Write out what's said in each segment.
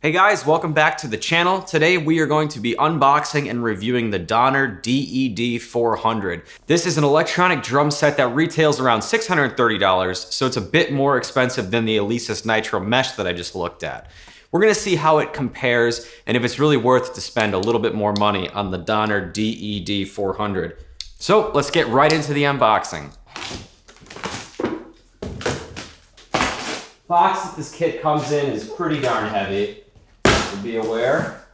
Hey guys, welcome back to the channel. Today we are going to be unboxing and reviewing the Donner DED-400. This is an electronic drum set that retails around $630, so it's a bit more expensive than the Alesis Nitro mesh that I just looked at. We're gonna see how it compares and if it's really worth to spend a little bit more money on the Donner DED-400. So let's get right into the unboxing. Box that this kit comes in is pretty darn heavy. So be aware.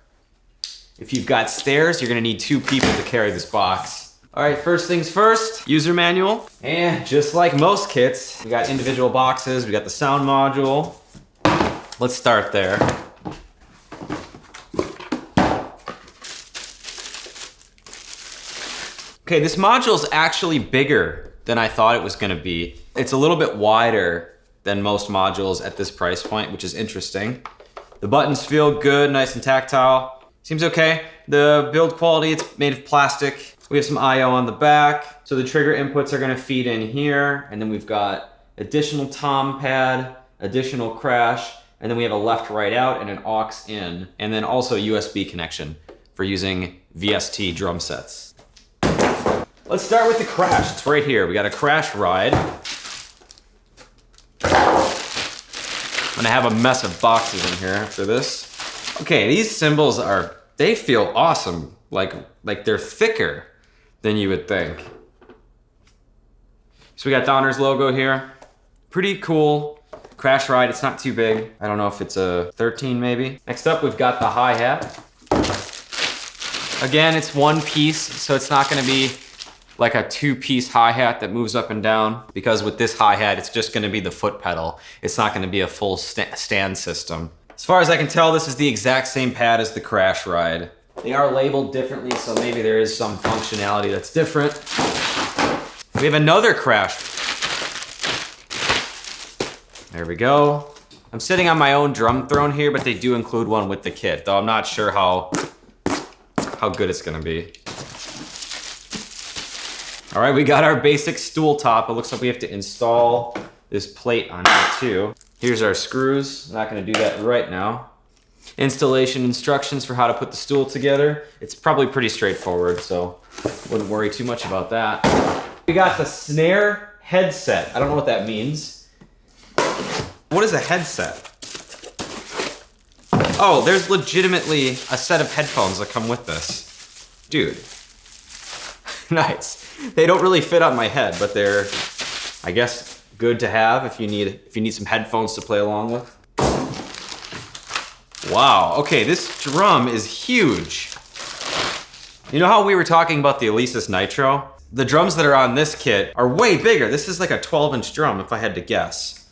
If you've got stairs, you're gonna need two people to carry this box. All right, first things first, user manual. And just like most kits, we got individual boxes, we got the sound module. Let's start there. Okay, this module is actually bigger than I thought it was gonna be. It's a little bit wider than most modules at this price point, which is interesting. The buttons feel good, nice and tactile. Seems okay. The build quality, it's made of plastic. We have some I/O on the back. So the trigger inputs are gonna feed in here, and then we've got additional tom pad, additional crash, and then we have a left right out and an aux in, and then also a USB connection for using VST drum sets. Let's start with the crash. It's right here. We got a crash ride. I'm gonna have a mess of boxes in here after this. Okay, these cymbals they feel awesome. Like they're thicker than you would think. So we got Donner's logo here. Pretty cool. Crash ride, it's not too big. I don't know if it's a 13 maybe. Next up, we've got the hi-hat. Again, it's one piece, so it's not gonna be like a two-piece hi-hat that moves up and down, because with this hi-hat, it's just gonna be the foot pedal. It's not gonna be a full stand system. As far as I can tell, this is the exact same pad as the crash ride. They are labeled differently, so maybe there is some functionality that's different. We have another crash. There we go. I'm sitting on my own drum throne here, but they do include one with the kit, though I'm not sure how good it's gonna be. All right, we got our basic stool top. It looks like we have to install this plate on it too. Here's our screws. I'm not gonna do that right now. Installation instructions for how to put the stool together. It's probably pretty straightforward, so wouldn't worry too much about that. We got the snare headset. I don't know what that means. What is a headset? Oh, there's legitimately a set of headphones that come with this. Dude, nice. They don't really fit on my head, but they're, I guess, good to have if you need some headphones to play along with. Wow, okay, this drum is huge. You know how we were talking about the Alesis Nitro? The drums that are on this kit are way bigger. This is like a 12-inch drum if I had to guess.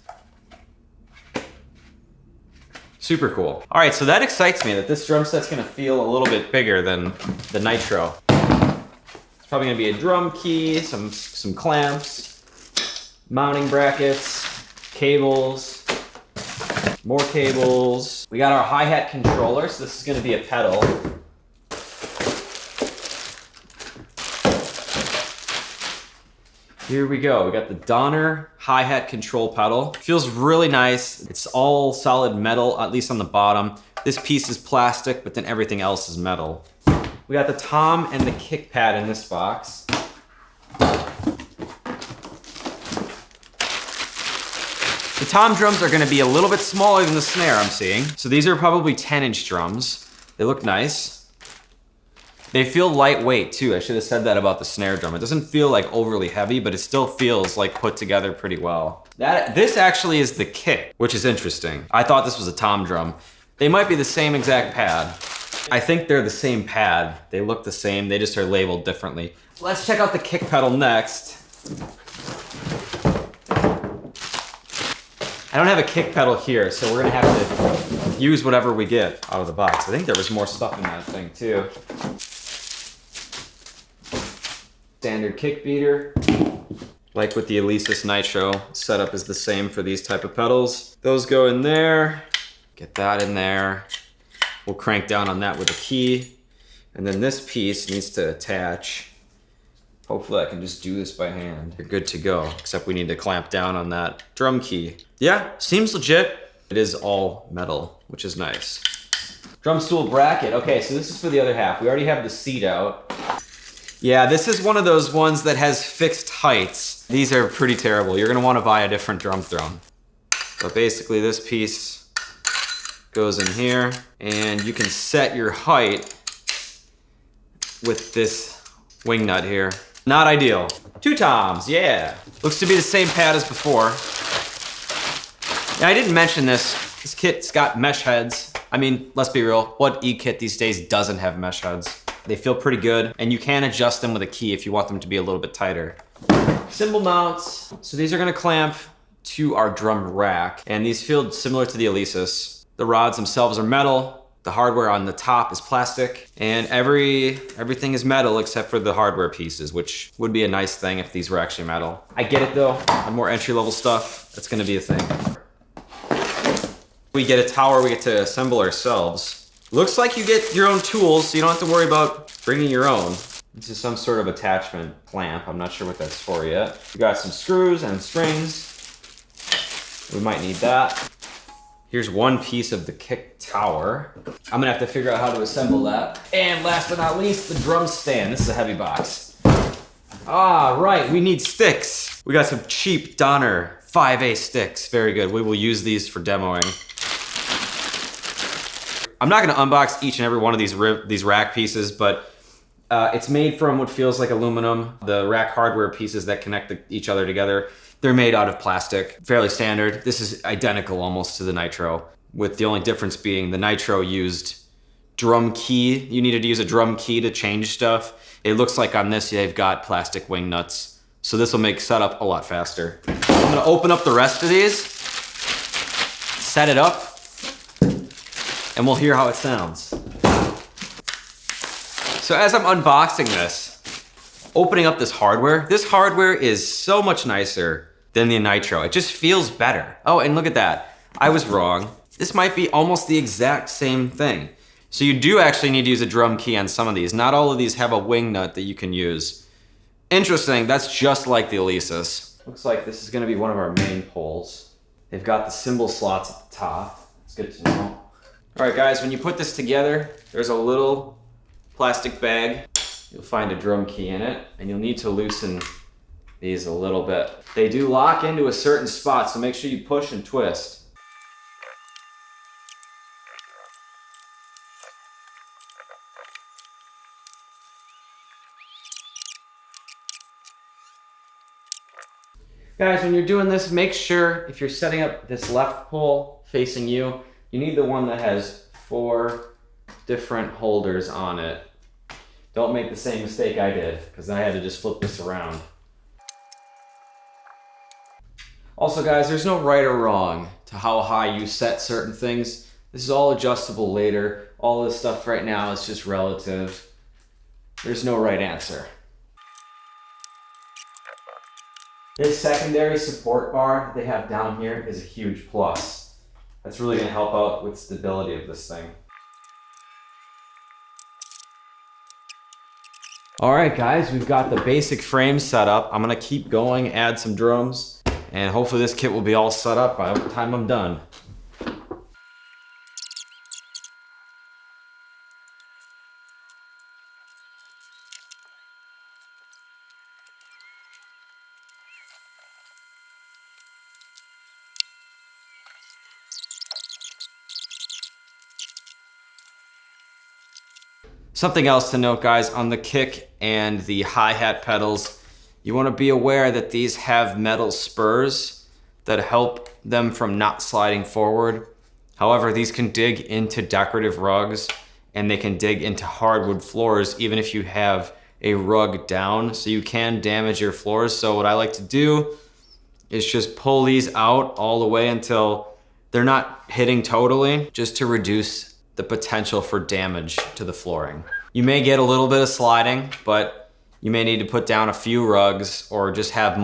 Super cool. All right, so that excites me that this drum set's gonna feel a little bit bigger than the Nitro. Probably gonna be a drum key, some clamps, mounting brackets, cables, more cables. We got our hi-hat controller, so this is gonna be a pedal. Here we go, we got the Donner hi-hat control pedal. Feels really nice. It's all solid metal, at least on the bottom. This piece is plastic, but then everything else is metal. We got the tom and the kick pad in this box. The tom drums are gonna be a little bit smaller than the snare I'm seeing. So these are probably 10-inch drums. They look nice. They feel lightweight too. I should have said that about the snare drum. It doesn't feel like overly heavy, but it still feels like put together pretty well. This actually is the kick, which is interesting. I thought this was a tom drum. They might be the same exact pad. I think they're the same pad. They look the same, they just are labeled differently. Let's check out the kick pedal next. I don't have a kick pedal here, so we're gonna have to use whatever we get out of the box. I think there was more stuff in that thing too. Standard kick beater. Like with the Alesis Nitro, setup is the same for these type of pedals. Those go in there, get that in there. We'll crank down on that with a key. And then this piece needs to attach. Hopefully I can just do this by hand. You're good to go, except we need to clamp down on that drum key. Yeah, seems legit. It is all metal, which is nice. Drum stool bracket. Okay, so this is for the other half. We already have the seat out. Yeah, this is one of those ones that has fixed heights. These are pretty terrible. You're gonna wanna buy a different drum throne. But basically this piece goes in here and you can set your height with this wing nut here. Not ideal. 2 toms, yeah. Looks to be the same pad as before. Now I didn't mention this. This kit's got mesh heads. I mean, let's be real, what E-kit these days doesn't have mesh heads? They feel pretty good, and you can adjust them with a key if you want them to be a little bit tighter. Cymbal mounts. So these are gonna clamp to our drum rack, and these feel similar to the Alesis. The rods themselves are metal. The hardware on the top is plastic, and everything is metal except for the hardware pieces, which would be a nice thing if these were actually metal. I get it though, on more entry-level stuff, that's gonna be a thing. We get a tower we get to assemble ourselves. Looks like you get your own tools, so you don't have to worry about bringing your own. This is some sort of attachment clamp. I'm not sure what that's for yet. We got some screws and strings. We might need that. Here's one piece of the kick tower. I'm gonna have to figure out how to assemble that. And last but not least, the drum stand. This is a heavy box. Ah, right, we need sticks. We got some cheap Donner 5A sticks. Very good, we will use these for demoing. I'm not gonna unbox each and every one of these rack pieces, but it's made from what feels like aluminum. The rack hardware pieces that connect each other together, they're made out of plastic, fairly standard. This is identical almost to the Nitro, with the only difference being the Nitro used drum key. You needed to use a drum key to change stuff. It looks like on this, they've got plastic wing nuts. So this will make setup a lot faster. I'm gonna open up the rest of these, set it up, and we'll hear how it sounds. So as I'm unboxing this, opening up this hardware is so much nicer than the Nitro. It just feels better. Oh, and look at that. I was wrong. This might be almost the exact same thing. So you do actually need to use a drum key on some of these. Not all of these have a wing nut that you can use. Interesting, that's just like the Alesis. Looks like this is gonna be one of our main poles. They've got the cymbal slots at the top. It's good to know. All right guys, when you put this together, there's a little plastic bag. You'll find a drum key in it, and you'll need to loosen these a little bit. They do lock into a certain spot, so make sure you push and twist. Guys, when you're doing this, make sure if you're setting up this left pole facing you, you need the one that has 4 different holders on it. Don't make the same mistake I did, because I had to just flip this around. Also guys, there's no right or wrong to how high you set certain things. This is all adjustable later. All this stuff right now is just relative. There's no right answer. This secondary support bar they have down here is a huge plus. That's really going to help out with stability of this thing. All right guys, we've got the basic frame set up. I'm gonna keep going, add some drums, and hopefully this kit will be all set up by the time I'm done. Something else to note guys, on the kick and the hi-hat pedals, you want to be aware that these have metal spurs that help them from not sliding forward. However, these can dig into decorative rugs and they can dig into hardwood floors even if you have a rug down, so you can damage your floors. So what I like to do is just pull these out all the way until they're not hitting totally, just to reduce the potential for damage to the flooring. You may get a little bit of sliding, but you may need to put down a few rugs or just have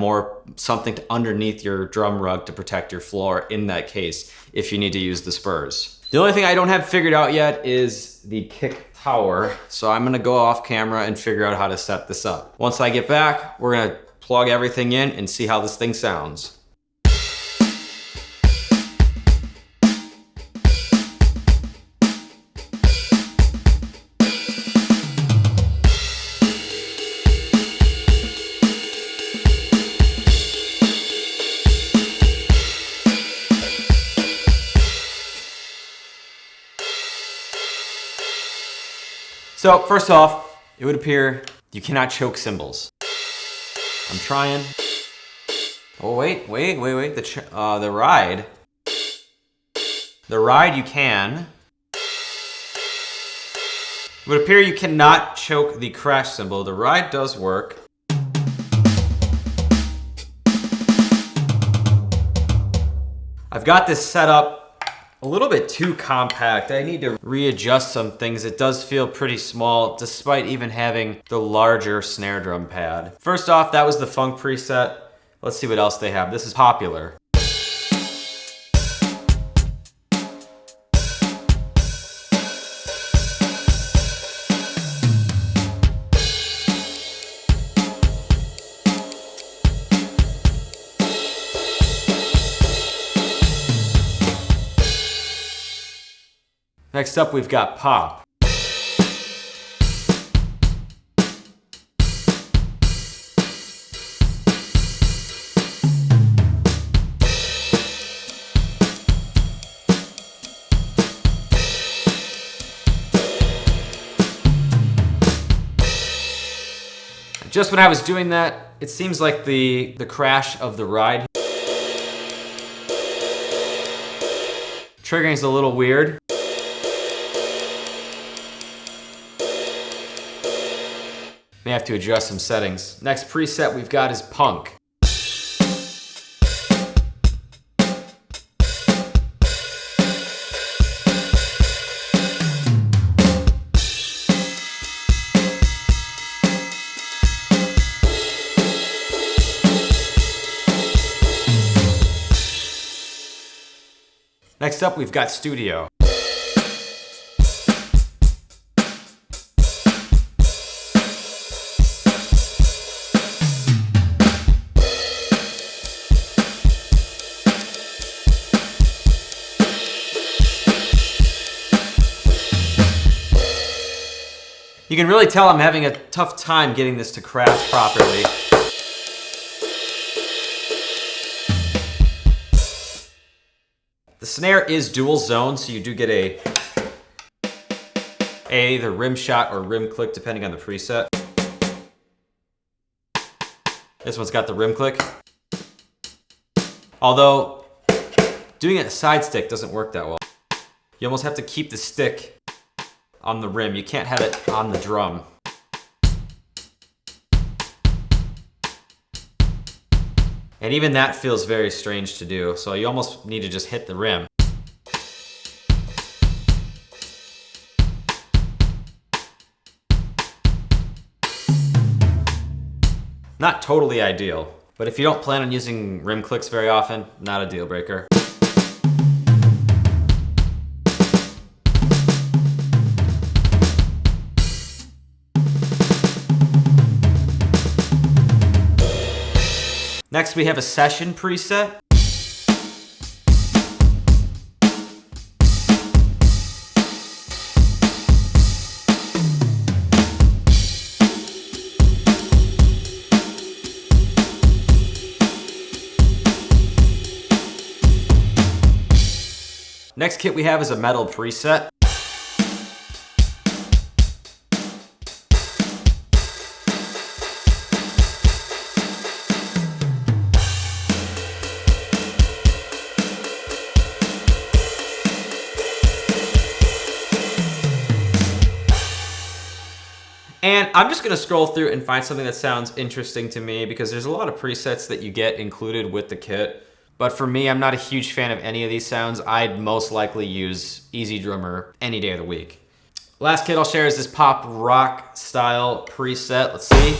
something underneath your drum rug to protect your floor in that case if you need to use the spurs. The only thing I don't have figured out yet is the kick tower, so I'm gonna go off camera and figure out how to set this up. Once I get back, we're gonna plug everything in and see how this thing sounds. So first off, it would appear you cannot choke cymbals. I'm trying. Oh wait. The ride. The ride you can. It would appear you cannot choke the crash cymbal. The ride does work. I've got this set up a little bit too compact. I need to readjust some things. It does feel pretty small despite even having the larger snare drum pad. First off, that was the funk preset. Let's see what else they have. This is popular. Next up, we've got pop. Just when I was doing that, it seems like the crash of the ride triggering is a little weird. May have to adjust some settings. Next preset we've got is punk. Next up we've got studio. You can really tell I'm having a tough time getting this to crash properly. The snare is dual zone, so you do get a either rim shot or rim click depending on the preset. This one's got the rim click. Although, doing a side stick doesn't work that well. You almost have to keep the stick on the rim. You can't have it on the drum. And even that feels very strange to do, so you almost need to just hit the rim. Not totally ideal, but if you don't plan on using rim clicks very often, not a deal breaker. Next we have a session preset. Next kit we have is a metal preset. And I'm just gonna scroll through and find something that sounds interesting to me because there's a lot of presets that you get included with the kit. But for me, I'm not a huge fan of any of these sounds. I'd most likely use EZdrummer any day of the week. Last kit I'll share is this pop rock style preset. Let's see.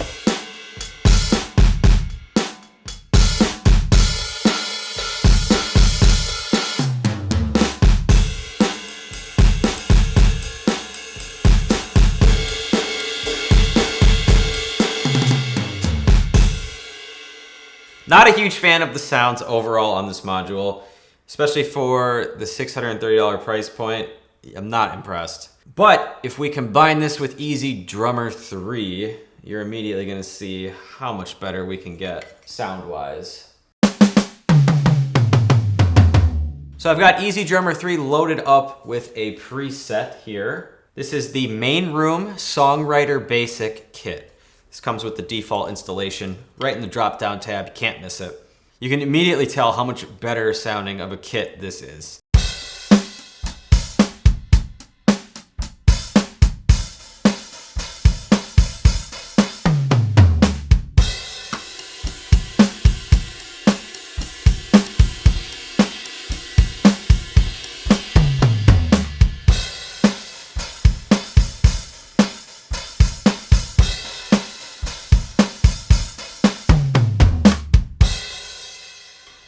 Not a huge fan of the sounds overall on this module, especially for the $630 price point. I'm not impressed. But if we combine this with EZdrummer 3, you're immediately gonna see how much better we can get sound-wise. So I've got EZdrummer 3 loaded up with a preset here. This is the Main Room Songwriter Basic Kit. This comes with the default installation right in the drop-down tab. You can't miss it. You can immediately tell how much better sounding of a kit this is.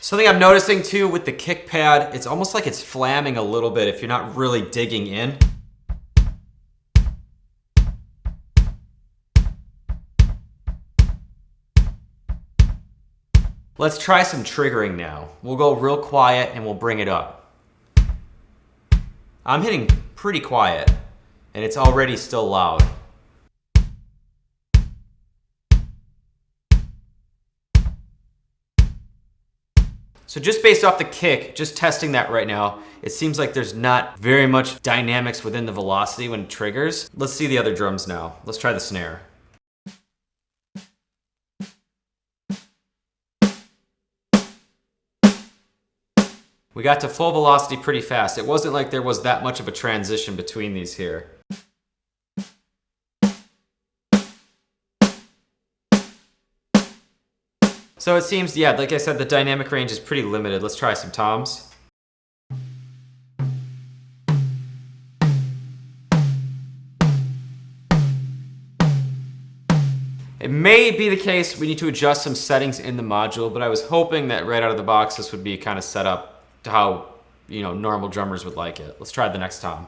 Something I'm noticing too with the kick pad, it's almost like it's flamming a little bit if you're not really digging in. Let's try some triggering now. We'll go real quiet and we'll bring it up. I'm hitting pretty quiet and it's already still loud. So just based off the kick, just testing that right now, it seems like there's not very much dynamics within the velocity when it triggers. Let's see the other drums now. Let's try the snare. We got to full velocity pretty fast. It wasn't like there was that much of a transition between these here. So it seems, yeah, like I said, the dynamic range is pretty limited. Let's try some toms. It may be the case we need to adjust some settings in the module, but I was hoping that right out of the box this would be kind of set up to how, you know, normal drummers would like it. Let's try the next tom.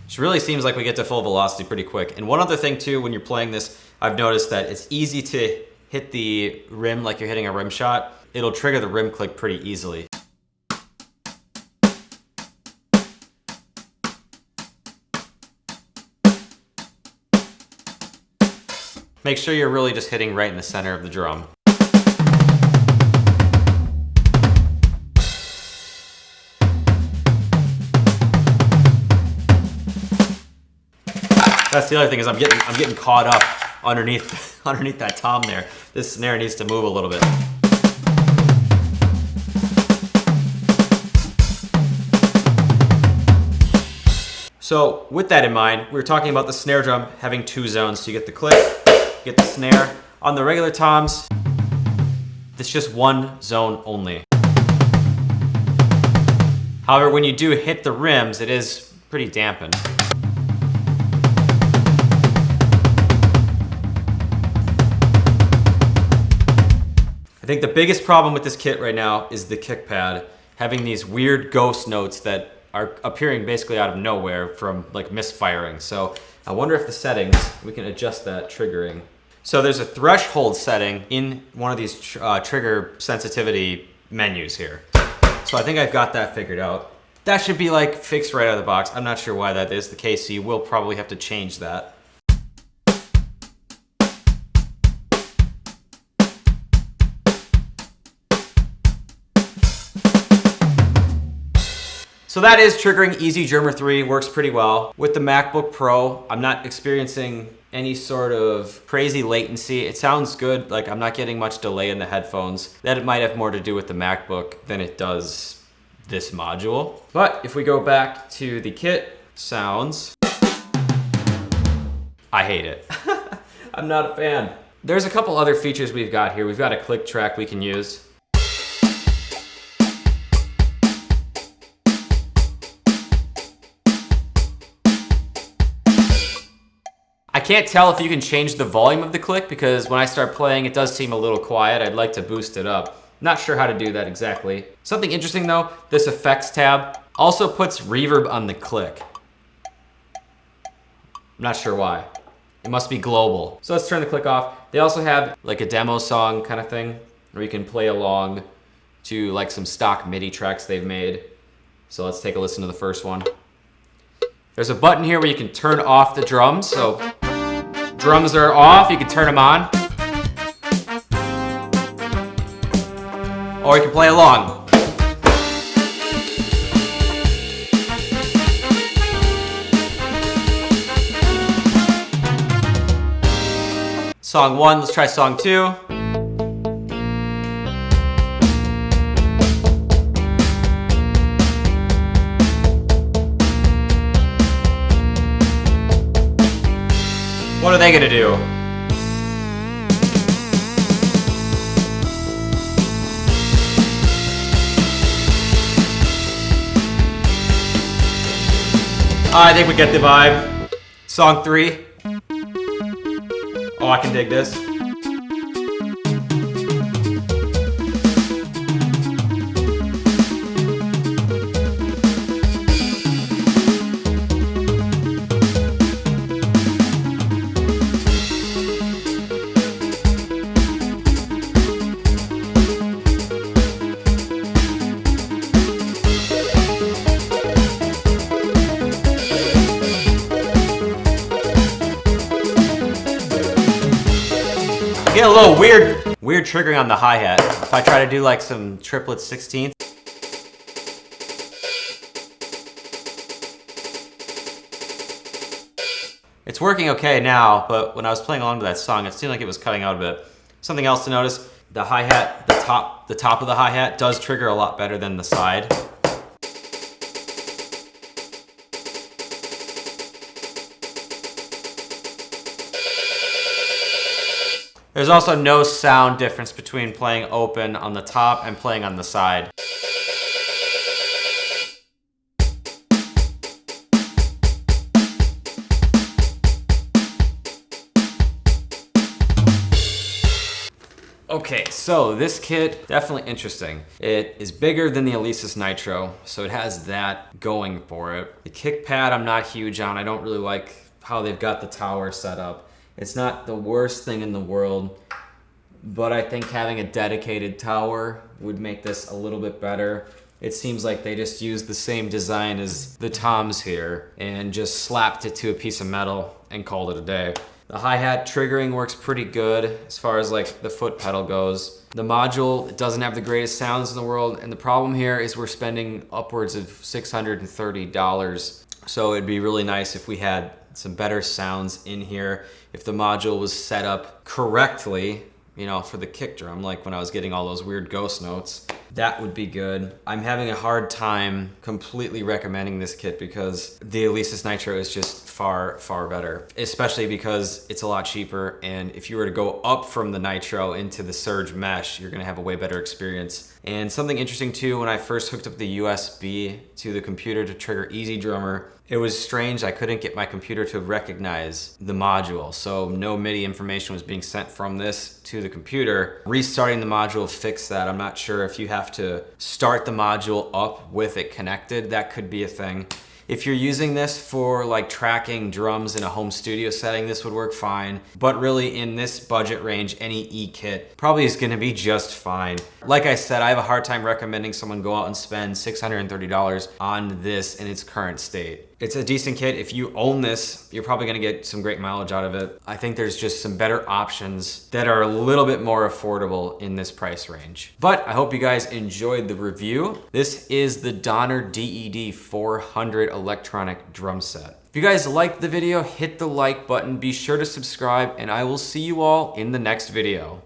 It really seems like we get to full velocity pretty quick. And one other thing too, when you're playing this, I've noticed that it's easy to hit the rim like you're hitting a rim shot. It'll trigger the rim click pretty easily. Make sure you're really just hitting right in the center of the drum. That's the other thing is I'm getting caught up underneath that tom there. This snare needs to move a little bit. So with that in mind, we were talking about the snare drum having two zones. So you get the click, you get the snare. On the regular toms, it's just one zone only. However, when you do hit the rims, it is pretty dampened. I think the biggest problem with this kit right now is the kick pad having these weird ghost notes that are appearing basically out of nowhere from like misfiring. So I wonder if the settings, we can adjust that triggering. So there's a threshold setting in one of these trigger sensitivity menus here. So I think I've got that figured out. That should be like fixed right out of the box. I'm not sure why that is the case, so you will probably have to change that. So that is triggering Easy Drummer 3, works pretty well. With the MacBook Pro, I'm not experiencing any sort of crazy latency. It sounds good, like I'm not getting much delay in the headphones. That it might have more to do with the MacBook than it does this module. But if we go back to the kit sounds, I hate it. I'm not a fan. There's a couple other features we've got here. We've got a click track we can use. I can't tell if you can change the volume of the click because when I start playing, it does seem a little quiet. I'd like to boost it up. Not sure how to do that exactly. Something interesting though, this effects tab also puts reverb on the click. I'm not sure why. It must be global. So let's turn the click off. They also have like a demo song kind of thing where you can play along to like some stock MIDI tracks they've made. So let's take a listen to the first one. There's a button here where you can turn off the drums. So drums are off, you can turn them on. or you can play along. Song 1, let's try song 2. What are they gonna do? I think we get the vibe. Song 3. Oh, I can dig this. Get a little weird triggering on the hi-hat. If I try to do like some triplet 16th. It's working okay now, but when I was playing along to that song, it seemed like it was cutting out a bit. Something else to notice, the hi-hat, the top of the hi-hat does trigger a lot better than the side. There's also no sound difference between playing open on the top and playing on the side. Okay, so this kit, definitely interesting. It is bigger than the Alesis Nitro, so it has that going for it. The kick pad I'm not huge on. I don't really like how they've got the tower set up. It's not the worst thing in the world, but I think having a dedicated tower would make this a little bit better. It seems like they just used the same design as the toms here and just slapped it to a piece of metal and called it a day. The hi-hat triggering works pretty good as far as like the foot pedal goes. The module doesn't have the greatest sounds in the world, and the problem here is we're spending upwards of $630. So it'd be really nice if we had some better sounds in here. If the module was set up correctly, you know, for the kick drum, like when I was getting all those weird ghost notes, that would be good. I'm having a hard time completely recommending this kit because the Alesis Nitro is just far, far better, especially because it's a lot cheaper. And if you were to go up from the Nitro into the Surge Mesh, you're gonna have a way better experience. And something interesting too, when I first hooked up the USB to the computer to trigger Easy Drummer, it was strange. I couldn't get my computer to recognize the module. So no MIDI information was being sent from this to the computer. Restarting the module fixed that. I'm not sure if you have to start the module up with it connected. That could be a thing. If you're using this for like tracking drums in a home studio setting, this would work fine. But really in this budget range, any E-kit probably is gonna be just fine. Like I said, I have a hard time recommending someone go out and spend $630 on this in its current state. It's a decent kit. If you own this, you're probably gonna get some great mileage out of it. I think there's just some better options that are a little bit more affordable in this price range. But I hope you guys enjoyed the review. This is the Donner DED-400 electronic drum set. If you guys liked the video, hit the like button, be sure to subscribe, and I will see you all in the next video.